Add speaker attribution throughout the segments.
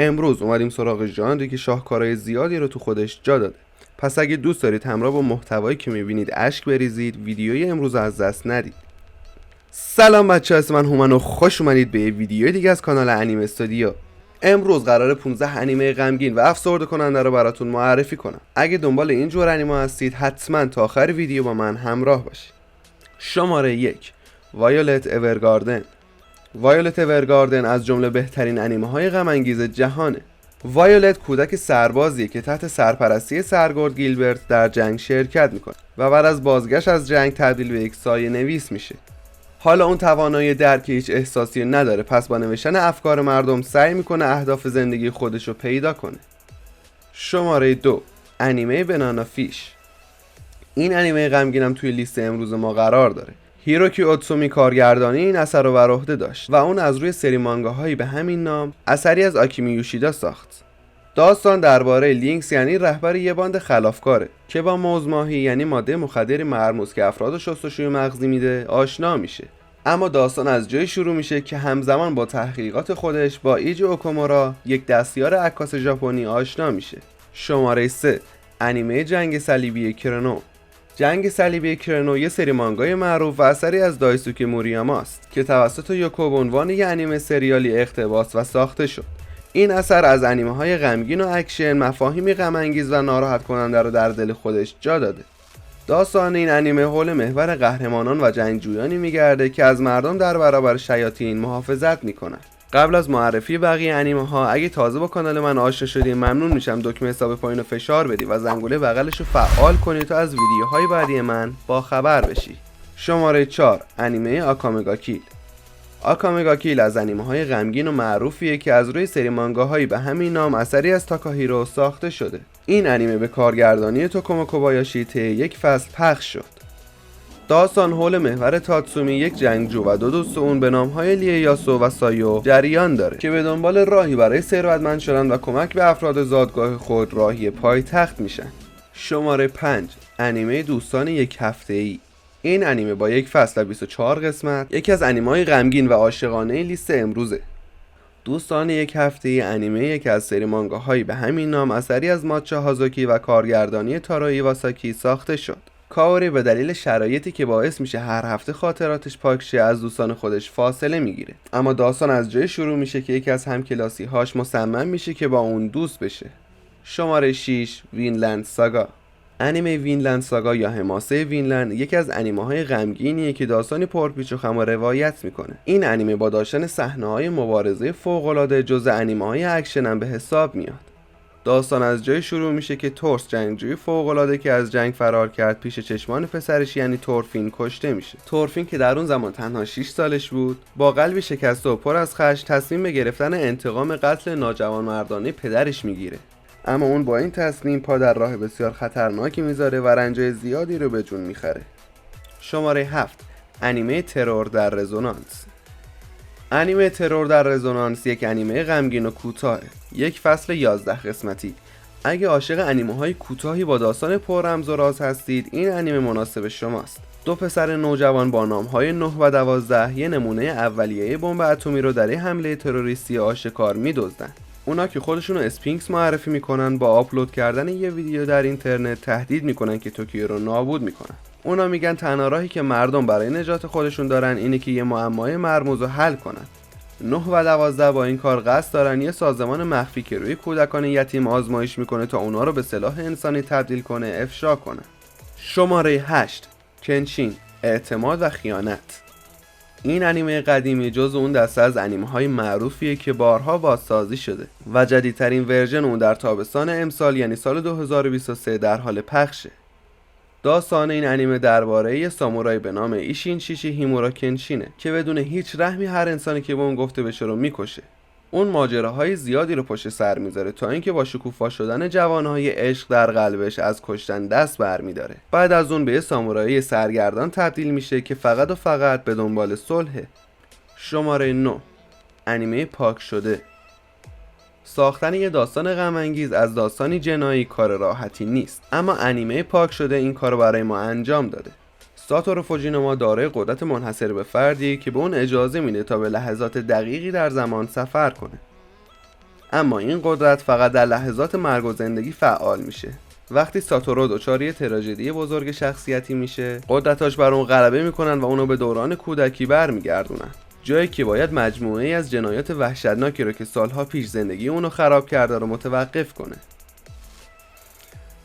Speaker 1: امروز اومدیم سراغ ژانری که شاهکارهای زیادی رو تو خودش جا داده. پس اگه دوست دارید همراه با محتوایی که میبینید اشک بریزید، ویدیوی امروز از دست ندید. سلام بچه‌ها، اسم من هومن و خوش اومدید به یه ویدیو دیگه از کانال انیمه استودیو. امروز قراره 15 انیمه غمگین و افسرده کننده رو براتون معرفی کنم. اگه دنبال این جور انیمه هستید حتما تا آخر ویدیو با من همراه باشید. شماره 1 وایولت اورگاردن. وایولت اورگاردن از جمله بهترین انیمه های غم انگیز جهانه. وایولت کودک سربازیه که تحت سرپرستی سرگرد گیلبرت در جنگ شرکت میکنه و بعد از بازگشت از جنگ تبدیل به یک سایه نویس میشه. حالا اون توانایی درک هیچ احساسی نداره، پس با نوشتن افکار مردم سعی میکنه اهداف زندگی خودش رو پیدا کنه. شماره 2 انیمه بنانا فیش. این انیمه غمگینم توی لیست امروز ما قرار داره. هیروکی اوتسومی کارگردانی این اثر رو بر عهده داشت و اون از روی سری مانگاهایی به همین نام اثری از آکیمی یوشیدا ساخت. داستان درباره لینکس یعنی رهبر یه باند خلافکاره که با موز ماهی یعنی ماده مخدری مرموز که افراد شستشوی مغزی میده آشنا میشه. اما داستان از جایی شروع میشه که همزمان با تحقیقات خودش با ایجی اوکومورا یک دستیار عکاس ژاپنی آشنا میشه. شماره 3 انیمه جنگ صلیبی کرونو. جنگ صلیبی کرونو یه سری مانگای معروف و اثری از دایسوکی موریاما است که توسط یوکو به عنوان یه انیمه سریالی اقتباس و ساخته شد. این اثر از انیمه های غمگین و اکشن مفاهیمی غم انگیز و ناراحت کننده رو در دل خودش جا داده. داستان این انیمه حول محور قهرمانان و جنگجویانی میگرده که از مردم در برابر شیاطین محافظت میکنن. قبل از معرفی بقیه انیمه ها اگه تازه با کانال من آشنا شدید ممنون میشم دکمه حساب پایین رو فشار بدی و زنگوله بغلش رو فعال کنی تا از ویدیوهای بعدی من با خبر بشی. شماره 4 انیمه آکامگا کیل. آکامگا کیل از انیمه های غمگین و معروفیه که از روی سری مانگاهایی به همین نام اثری از تاکاهیرو ساخته شده. این انیمه به کارگردانی توکومو کوبایاشی طی یک فصل پخش شد. داستان حول محور تاتسومی یک جنگجو و دو دوست اون به نامهای لیایاسو و سایو جریان داره که به دنبال راهی برای ثروتمند شدن و کمک به افراد زادگاه خود راهی پایتخت میشن. شماره 5 انیمه دوستان یک هفته‌ای. این انیمه با یک فصل و 24 قسمت یکی از انیمه‌های غمگین و عاشقانه لیست امروزه. دوستان یک هفته‌ای انیمه یکی از سری مانگاهایی به همین نام اثری از ماچا هازوکی و کارگردانی تارو ایواساکی ساخته شد. کاوری به دلیل شرایطی که باعث میشه هر هفته خاطراتش پاک شه از دوستان خودش فاصله میگیره، اما داستان از جای شروع میشه که یکی از همکلاسی هاش مصمم میشه که با اون دوست بشه. شماره 6 وینلند ساگا. انیمه وینلند ساگا یا حماسه وینلند یکی از انیمه های غمگینیه که داستانی پرپیچ و خم و روایت میکنه. این انیمه با داشتن صحنه‌های مبارزه فوق‌العاده جزء انیمه‌های اکشن هم به حساب میاد. داستان از جای شروع میشه که تورس جنگجوی فوق‌العاده که از جنگ فرار کرد پیش چشمان پسرش یعنی تورفین کشته میشه. تورفین که در اون زمان تنها 6 سالش بود با قلبی شکسته و پر از خشم تصمیم به گرفتن انتقام قتل ناجوانمردانه پدرش میگیره، اما اون با این تصمیم پا در راه بسیار خطرناکی میذاره و رنجای زیادی رو به جون میخره. شماره 7 انیمه ترور در رزونانس. انیمه ترور در رزونانس یک انیمه غمگین و کوتاه، یک فصل 11 قسمتی. اگه عاشق انیمه های کوتاهی با داستان پر رمز و راز هستید این انیمه مناسب شماست. دو پسر نوجوان با نام های 9 و 12 یه نمونه اولیه بمب اتمی رو در حمله تروریستی آشکار میدزدن. اونا که خودشونو اسپینکس معرفی میکنن با آپلود کردن یه ویدیو در اینترنت تهدید میکنن که توکیو رو نابود میکنن. اونا میگن تنها راهی که مردم برای نجات خودشون دارن اینه که یه معمای مرموز رو حل کنن. 9 و 12 با این کار قصد دارن یه سازمان مخفی که روی کودکان یتیم آزمایش میکنه تا اونا رو به سلاح انسانی تبدیل کنه افشا کنه. شماره 8 کنشین اعتماد و خیانت. این انیمه قدیمی جز اون دسته از انیمه های معروفیه که بارها بازسازی شده و جدیدترین ورژن اون در تابستان امسال یعنی سال 2023 در حال پخشه. داستان این انیمه درباره یه سامورای به نام ایشین شیشی هیمورا کنشینه که بدون هیچ رحمی هر انسانی که به اون گفته بشه رو میکشه. اون ماجراهای زیادی رو پشت سر میذاره تا اینکه با شکوفا شدن جوانهای عشق در قلبش از کشتن دست برمیداره. بعد از اون به یه سامورایی سرگردان تبدیل میشه که فقط و فقط به دنبال صلحه. شماره 9 انیمه پاک شده. ساختن یه داستان غم انگیز از داستانی جنایی کار راحتی نیست، اما انیمه پاک شده این کارو برای ما انجام داده. ساتورو فوجینوما دارای قدرت منحصر به فردی که به اون اجازه میده تا به لحظات دقیقی در زمان سفر کنه. اما این قدرت فقط در لحظات مرگ و زندگی فعال میشه. وقتی ساتورو دچار یه تراژدی بزرگ شخصیتی میشه، قدرتاش بر اون غلبه میکنن و اونو به دوران کودکی برمیگردونن، جایی که باید مجموعه‌ای از جنایات وحشتناکی رو که سالها پیش زندگی اونو خراب کرده رو متوقف کنه.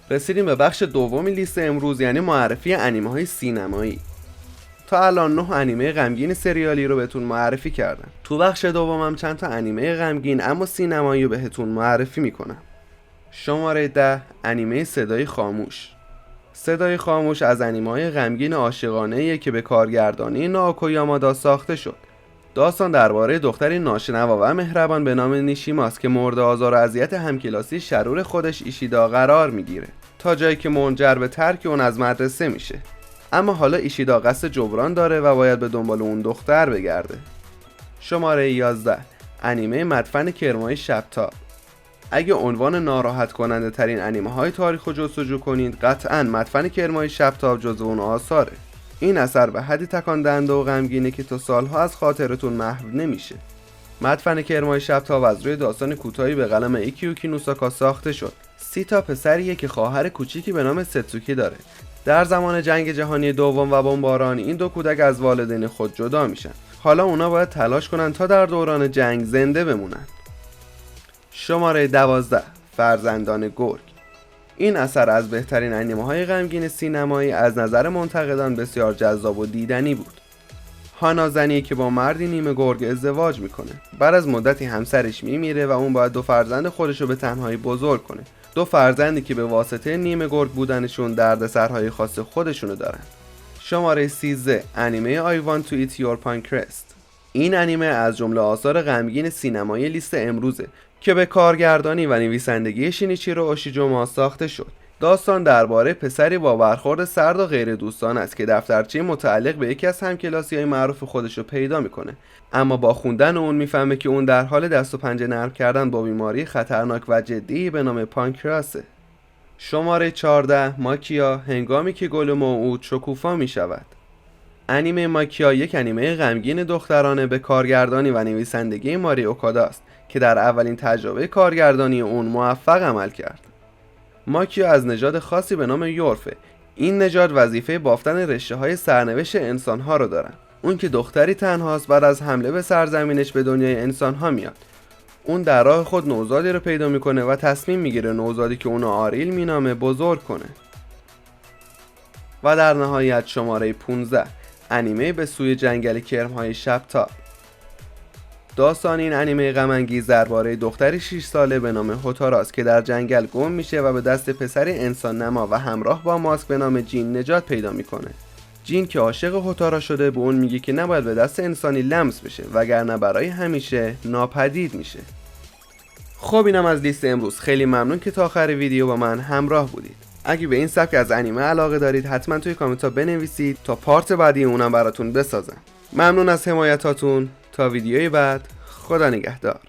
Speaker 1: رسیدیم به بخش دوم لیست امروز، یعنی معرفی انیمه‌های سینمایی. تا الان 9 انیمه غمگین سریالی رو بهتون معرفی کردم. تو بخش دومم چند تا انیمه غمگین اما سینمایی رو بهتون معرفی میکنم. شماره 10 انیمه صدای خاموش. صدای خاموش از انیمه‌های غمگین عاشقانه‌ایه که به کارگردانی ناوکو یامادا ساخته شد. داستان درباره دختری ناشنوا و مهربان به نام نیشیماست که مورد آزار و اذیت همکلاسی شرور خودش ایشیدا قرار میگیره، تا جایی که منجر به ترک اون از مدرسه میشه. اما حالا ایشیدا قصد جبران داره و باید به دنبال اون دختر بگرده. شماره 11 انیمه مدفن کرمای شبتاب. اگه عنوان ناراحت کننده ترین انیمه های تاریخ رو جستجو کنید، قطعاً مدفن کرمای شبتاب جزو اون آثاره. این اثر به حدی تکان دهنده و غمگینه که تا سالها از خاطرتون محو نمیشه. مدفن کرمای شبتاب از روی داستان کوتاهی به قلم ایکیوکی نوساکا ساخته شد. 30 تا پسریه که خواهر کوچیکی به نام ستسوکی داره. در زمان جنگ جهانی دوم و بمباران این دو کودک از والدین خود جدا میشن. حالا اونا باید تلاش کنن تا در دوران جنگ زنده بمونن. شماره 12 فرزندان گرگ. این اثر از بهترین انیمه های غمگین سینمایی از نظر منتقدان بسیار جذاب و دیدنی بود. هانا زنی که با مردی نیمه گرگ ازدواج میکنه. بعد از مدتی همسرش میمیره و اون باید 2 فرزند خودشو به تنهایی بزرگ کنه. 2 فرزندی که به واسطه نیمه گرگ بودنشون دردسرهای خاص خودشونو دارن. شماره 13 انیمه I Want to Eat Your Pancreas. این انیمه از جمله آثار غمگین سینمایی لیست امروزه که به کارگردانی و نویسندگی شینیچیرو اوشیجوما ساخته شد. داستان درباره پسری با برخورد سرد و غیر دوستانه است که دفترچه متعلق به یکی از همکلاسی‌های معروف خودش رو پیدا میکنه، اما با خوندن اون میفهمه که اون در حال دست و پنجه نرم کردن با بیماری خطرناک و جدی به نام پانکراسه. شماره 14 ماکیا هنگامی که گل موعود شکوفا میشود. انیمه ماکیا یک انیمه غمگین دخترانه به کارگردانی و نویسندگی ماری اوکادا است که در اولین تجربه کارگردانی اون موفق عمل کرد. ماکیا از نژاد خاصی به نام یورفه. این نژاد وظیفه بافتن رشته‌های سرنوشت انسان‌ها رو دارن. اون که دختری تنهاست بعد از حمله به سرزمینش به دنیای انسان‌ها میاد. اون در راه خود نوزادی رو پیدا میکنه و تصمیم میگیره نوزادی که اونو آریل مینامه بزرگ کنه. و در نهایت شماره 15 انیمه به سوی جنگل کرم‌های شبتاب. داستان این انیمه غم‌انگیز درباره دختری 6 ساله به نام هوتاراست که در جنگل گم میشه و به دست پسری انسان نما و همراه با ماسک به نام جین نجات پیدا میکنه. جین که عاشق هوتارا شده به اون میگه که نباید به دست انسانی لمس بشه وگرنه برای همیشه ناپدید میشه. خب اینم از لیست امروز. خیلی ممنون که تا آخر ویدیو با من همراه بودید. اگه به این سبک از انیمه علاقه دارید حتما توی کامنت ها بنویسید تا پارت بعدی اونم براتون بسازم. ممنون از حمایتاتون. تا ویدیوی بعد، خدا نگهدار.